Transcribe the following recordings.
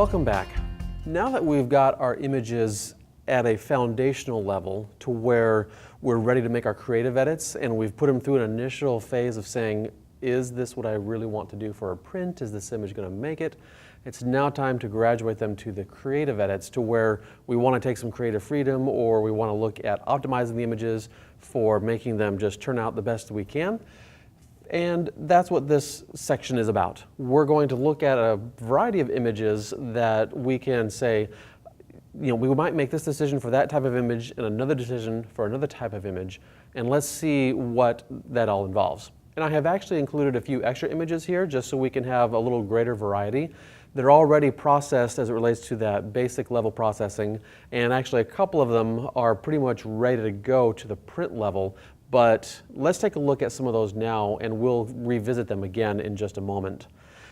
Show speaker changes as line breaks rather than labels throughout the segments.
Welcome back. Now that we've got our images at a foundational level to where we're ready to make our creative edits, and we've put them through an initial phase of saying, is this what I really want to do for a print? Is this image going to make it? It's now time to graduate them to the creative edits, to where we want to take some creative freedom, or we want to look at optimizing the images for making them just turn out the best we can. And that's what this section is about. We're going to look at a variety of images that we can say, we might make this decision for that type of image and another decision for another type of image, and let's see what that all involves. And I have actually included a few extra images here just so we can have a little greater variety. They're already processed as it relates to that basic level processing, and actually a couple of them are pretty much ready to go to the print level. But let's take a look at some of those now, and we'll revisit them again in just a moment.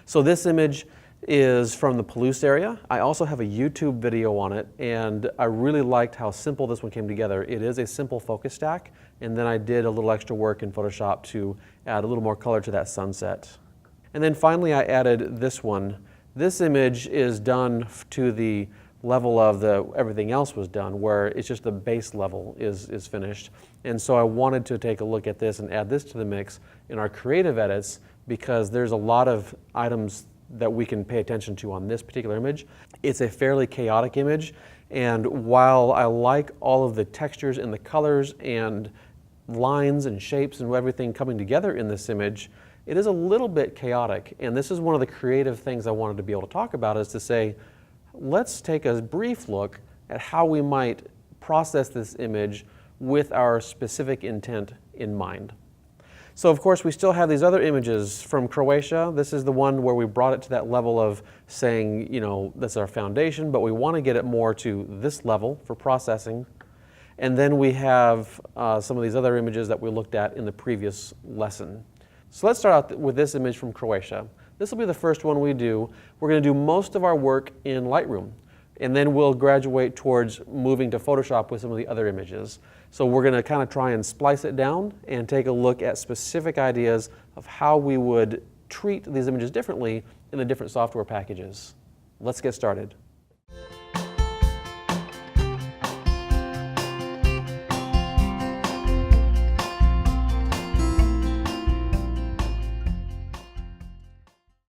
So this image is from the Palouse area. I also have a YouTube video on it, and I really liked how simple this one came together. It is a simple focus stack, and then I did a little extra work in Photoshop to add a little more color to that sunset. And then finally I added this one. This image is done to the level of everything else was done, where it's just the base level is finished. And so I wanted to take a look at this and add this to the mix in our creative edits, because there's a lot of items that we can pay attention to on this particular image. It's a fairly chaotic image, and while I like all of the textures and the colors and lines and shapes and everything coming together in this image, it is a little bit chaotic. And this is one of the creative things I wanted to be able to talk about, is to say, let's take a brief look at how we might process this image with our specific intent in mind. So of course we still have these other images from Croatia. This is the one where we brought it to that level of saying, that's our foundation, but we want to get it more to this level for processing. And then we have some of these other images that we looked at in the previous lesson. So let's start out with this image from Croatia. This will be the first one we do. We're going to do most of our work in Lightroom, and then we'll graduate towards moving to Photoshop with some of the other images. So we're going to kind of try and splice it down and take a look at specific ideas of how we would treat these images differently in the different software packages. Let's get started.